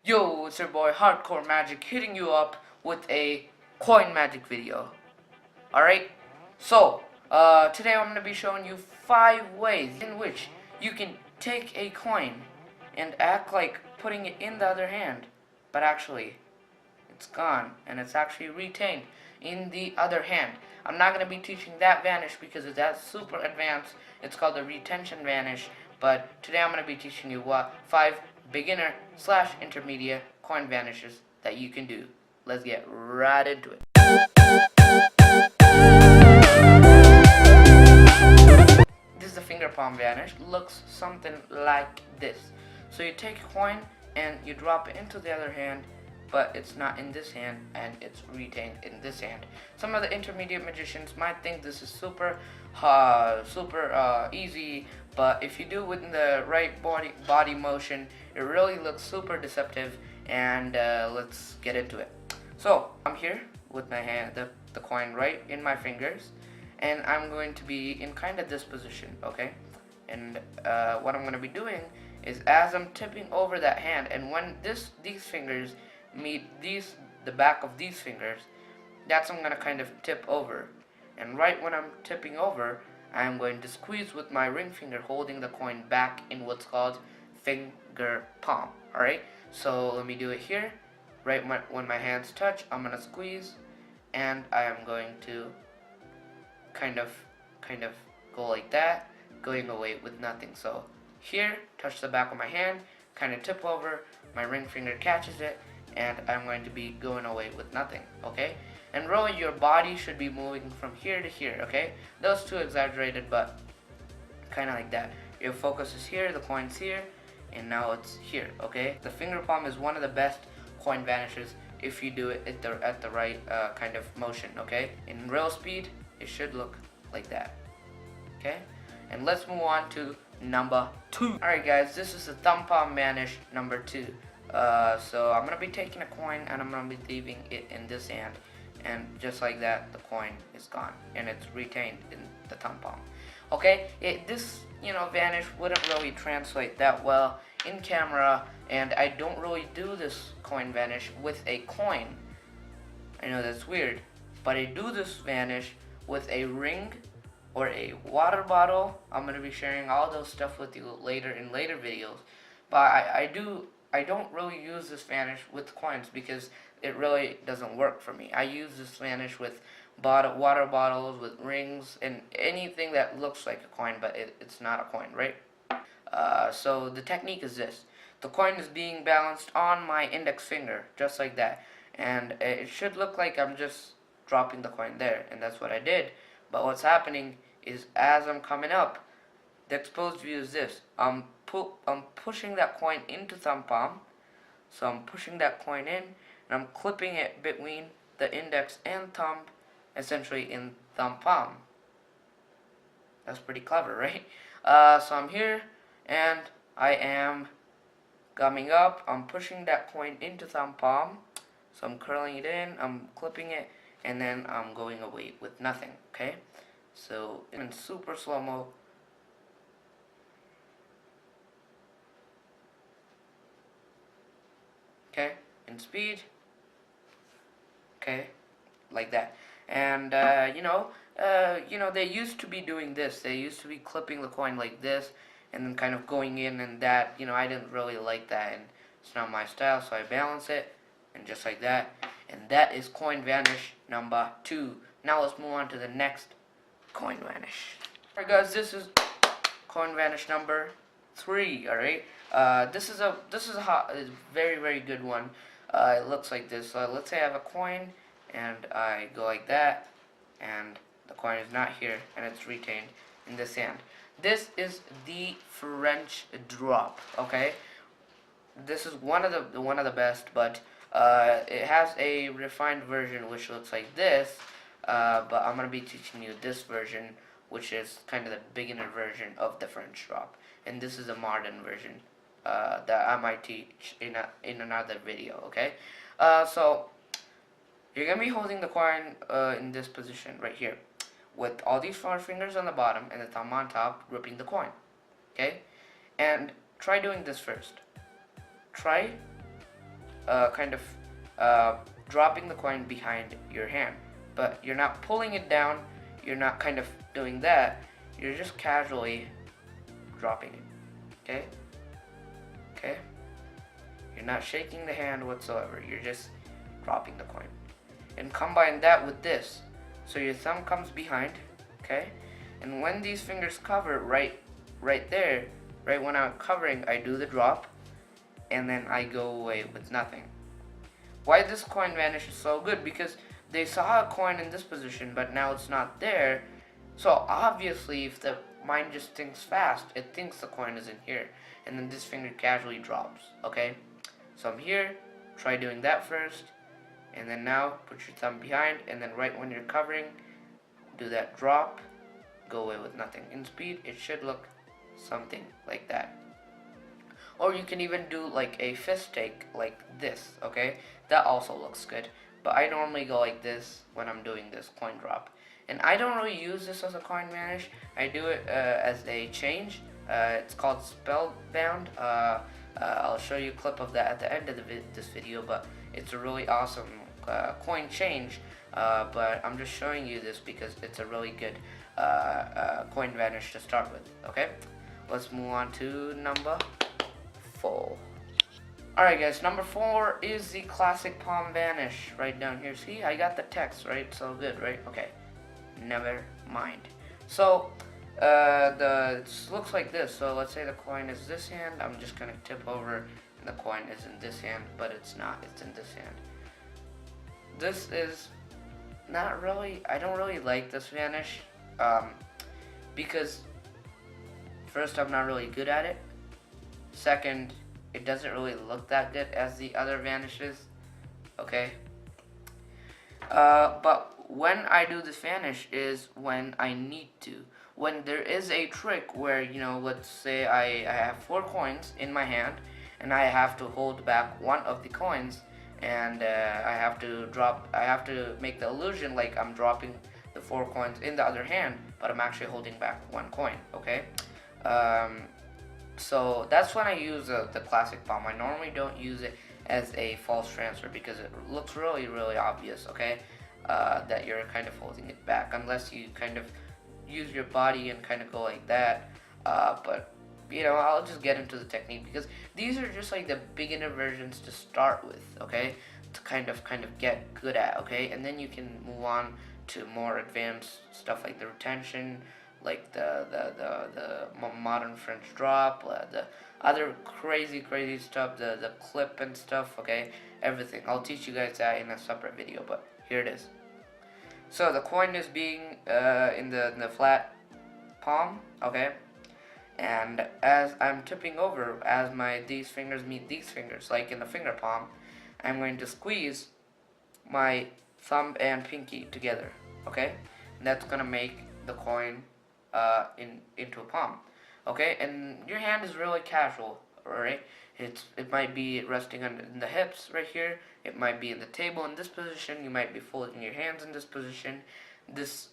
Yo, it's your boy Hardcore Magic hitting you up with a coin magic video. Alright? So, today I'm going to be showing you 5 ways in which you can take a coin and act like putting it in the other hand, but actually it's gone and it's actually retained in the other hand. I'm not going to be teaching that vanish because that's super advanced. It's called the retention vanish, but today I'm going to be teaching you 5 beginner / intermediate coin vanishes that you can do. Let's get right into it. This is the finger palm vanish. Looks something like this. So you take a coin and you drop it into the other hand, but it's not in this hand and it's retained in this hand. Some of the intermediate magicians might think this is super easy, but if you do it in the right body motion, it really looks super deceptive. And let's get into it. So I'm here with my hand, the coin right in my fingers, and I'm going to be in kind of this position, okay? And what I'm going to be doing is, as I'm tipping over that hand, and when these fingers meet the back of these fingers, that's when I'm going to kind of tip over. And right when I'm tipping over, I'm going to squeeze with my ring finger, holding the coin back in what's called finger palm. Alright, so let me do it here. Right when my hands touch, I'm going to squeeze, and I am going to kind of go like that, going away with nothing. So here, touch the back of my hand, kind of tip over, my ring finger catches it, and I'm going to be going away with nothing, okay? And really, your body should be moving from here to here, okay? That was too exaggerated, but kind of like that. Your focus is here, the coin's here, and now it's here, okay? The finger palm is one of the best coin vanishes if you do it at the right kind of motion, okay? In real speed, it should look like that, okay? And let's move on to number 2. Alright guys, this is the thumb palm vanish number 2. So I'm going to be taking a coin and I'm going to be leaving it in this hand. And just like that, the coin is gone and it's retained in the thumb palm. Okay, this vanish wouldn't really translate that well in camera, and I don't really do this coin vanish with a coin. I know that's weird, but I do this vanish with a ring or a water bottle. I'm gonna be sharing all those stuff with you later in later videos, but I don't really use this vanish with coins because it really doesn't work for me. I use this vanish with water bottles, with rings, and anything that looks like a coin, but it's not a coin, right? So the technique is this. The coin is being balanced on my index finger, just like that. And it should look like I'm just dropping the coin there, and that's what I did. But what's happening is, as I'm coming up, the exposed view is this. I'm pushing that coin into thumb palm. So I'm pushing that coin in, and I'm clipping it between the index and thumb, essentially in thumb palm. That's pretty clever, right? So I'm here, and I am coming up. I'm pushing that coin into thumb palm. So I'm curling it in, I'm clipping it, and then I'm going away with nothing, okay? So in super slow-mo. Okay, in speed. Okay, like that. And they used to be doing this. They used to be clipping the coin like this and then kind of going in and that. I didn't really like that, and it's not my style, so I balance it and just like that. And that is coin vanish number 2. Now let's move on to the next coin vanish. Alright guys, this is coin vanish number 3, alright? This is a very, very good one. It looks like this. Let's say I have a coin and I go like that, and the coin is not here and it's retained in this hand. This is the French drop, okay? This is one of the best, but it has a refined version which looks like this, but I'm going to be teaching you this version, which is kind of the beginner version of the French drop, and this is a modern version that I might teach in another video, okay? So you're going to be holding the coin in this position right here, with all these 4 fingers on the bottom and the thumb on top, gripping the coin, okay? And try doing this first. Try kind of dropping the coin behind your hand, but you're not pulling it down, you're not kind of doing that, you're just casually dropping it. Okay? Okay? You're not shaking the hand whatsoever, you're just dropping the coin. And combine that with this. So your thumb comes behind, okay? And when these fingers cover right there, right when I'm covering, I do the drop, and then I go away with nothing. Why this coin vanish is so good? Because they saw a coin in this position, but now it's not there. So obviously, if the mind just thinks fast, it thinks the coin is in here, and then this finger casually drops, okay? So I'm here, try doing that first, and then now put your thumb behind, and then right when you're covering, do that drop, go away with nothing. In speed, it should look something like that. Or you can even do like a fist take like this, okay? That also looks good. But I normally go like this when I'm doing this coin drop. And I don't really use this as a coin vanish. I do it as a change. It's called Spellbound. I'll show you a clip of that at the end of this video, but it's a really awesome coin change. But I'm just showing you this because it's a really good coin vanish to start with, okay? Let's move on to number 4. Alright guys, number 4 is the classic palm vanish right down here. See, I got the text, right? So good, right? Okay, never mind. So, it looks like this. So let's say the coin is this hand. I'm just gonna tip over and the coin is in this hand, but it's not, it's in this hand. This is not really, I don't really like this vanish, because first, I'm not really good at it. Second, it doesn't really look that good as the other vanishes, okay? But when I do this vanish is when I need to. When there is a trick where, you know, let's say I have 4 coins in my hand, and I have to hold back one of the coins, and I have to make the illusion like I'm dropping the 4 coins in the other hand, but I'm actually holding back 1 coin, okay? So that's when I use the classic palm. I normally don't use it as a false transfer because it looks really, really obvious, okay? That you're kind of holding it back, unless you kind of use your body and kind of go like that. But you know, I'll just get into the technique because these are just like the beginner versions to start with, okay? To kind of get good at, okay? And then you can move on to more advanced stuff like the retention, like the modern French drop, the other crazy stuff, the clip and stuff, okay? Everything. I'll teach you guys that in a separate video, but here it is. So the coin is being in the flat palm, okay? And as I'm tipping over, as these fingers meet these fingers, like in the finger palm, I'm going to squeeze my thumb and pinky together, okay? And that's gonna make the coin into a palm, okay? And your hand is really casual, alright? It might be resting on in the hips right here. It might be in the table in this position. You might be folding your hands in this position. This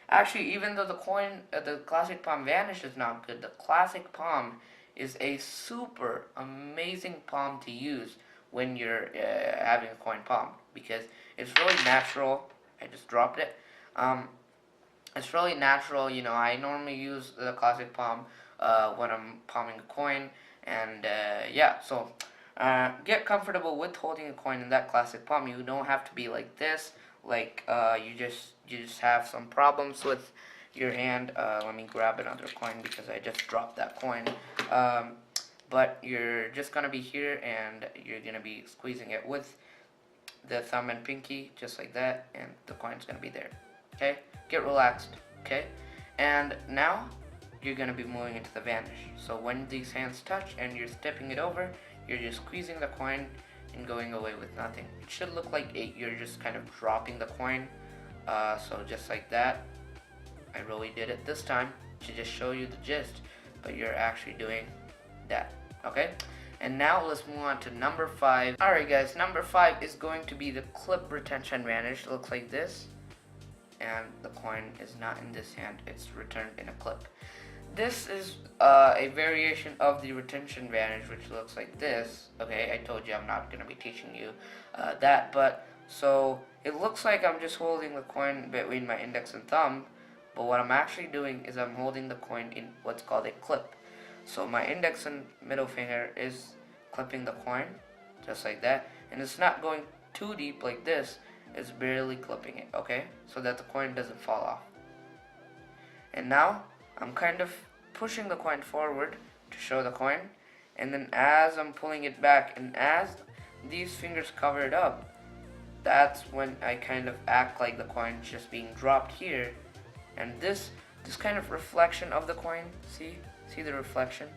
actually, even though the coin, the classic palm vanish is not good, the classic palm is a super amazing palm to use when you're having a coin palm because it's really natural. I just dropped it. It's really natural, you know. I normally use the classic palm when I'm palming a coin, and yeah, so get comfortable with holding a coin in that classic palm. You don't have to be like this, like you just have some problems with your hand. Let me grab another coin because I just dropped that coin. But you're just gonna be here, and you're gonna be squeezing it with the thumb and pinky, just like that, and the coin's gonna be there. Okay, get relaxed. Okay, and now you're gonna be moving into the vanish. So when these hands touch and you're stepping it over, you're just squeezing the coin and going away with nothing. It should look like you're just kind of dropping the coin. So just like that. I really did it this time to just show you the gist, but you're actually doing that. Okay, and now let's move on to number 5. Alright guys, number 5 is going to be the clip retention vanish. It looks like this, and the coin is not in this hand, it's returned in a clip. this is a variation of the retention vanish, which looks like this. Okay, I told you I'm not going to be teaching you that, but so it looks like I'm just holding the coin between my index and thumb, but what I'm actually doing is I'm holding the coin in what's called a clip. So my index and middle finger is clipping the coin, just like that, and it's not going too deep like this, it's barely clipping it, okay, so that the coin doesn't fall off. And now I'm kind of pushing the coin forward to show the coin, and then as I'm pulling it back and as these fingers cover it up, that's when I kind of act like the coin's just being dropped here, and this kind of reflection of the coin, see the reflection,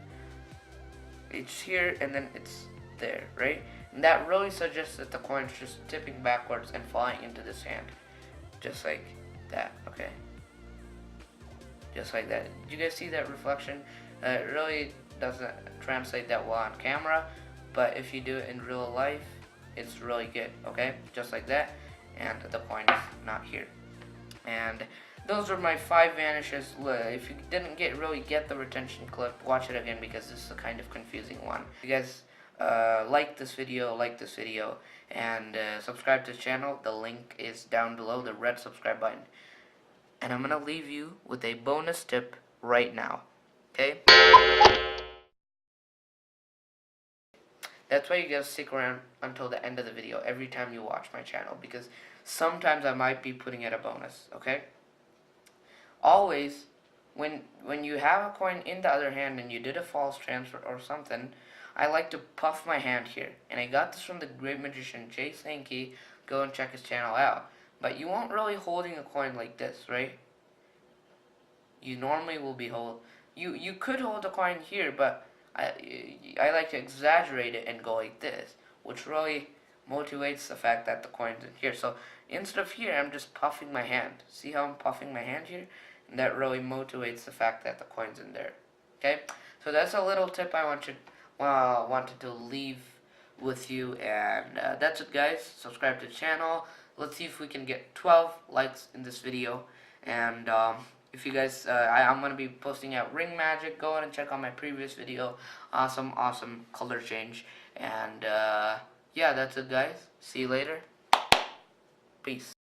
it's here and then it's there, right? And that really suggests that the coin's just tipping backwards and falling into this hand, just like that, okay? Just like that. Did you guys see that reflection? It really doesn't translate that well on camera, but if you do it in real life, it's really good, okay? Just like that, and the coin is not here. And those are my 5 vanishes. If you didn't really get the retention clip, watch it again because this is a kind of confusing one. If you guys like this video, and subscribe to the channel. The link is down below, the red subscribe button. And I'm gonna leave you with a bonus tip right now, okay? That's why you gotta stick around until the end of the video every time you watch my channel, because sometimes I might be putting it a bonus, okay? Always, when you have a coin in the other hand and you did a false transfer or something, I like to puff my hand here. And I got this from the great magician Jay Sankey. Go and check his channel out. But you won't really holding a coin like this, right? You normally will be you could hold a coin here, but I like to exaggerate it and go like this, which really motivates the fact that the coin's in here. So instead of here, I'm just puffing my hand. See how I'm puffing my hand here? And that really motivates the fact that the coin's in there. Okay? So that's a little tip I wanted to leave with you, and that's it, guys. Subscribe to the channel. Let's see if we can get 12 likes in this video. And if you guys, I'm going to be posting out ring magic. Go ahead and check out my previous video. Awesome color change. And yeah, that's it, guys. See you later. Peace.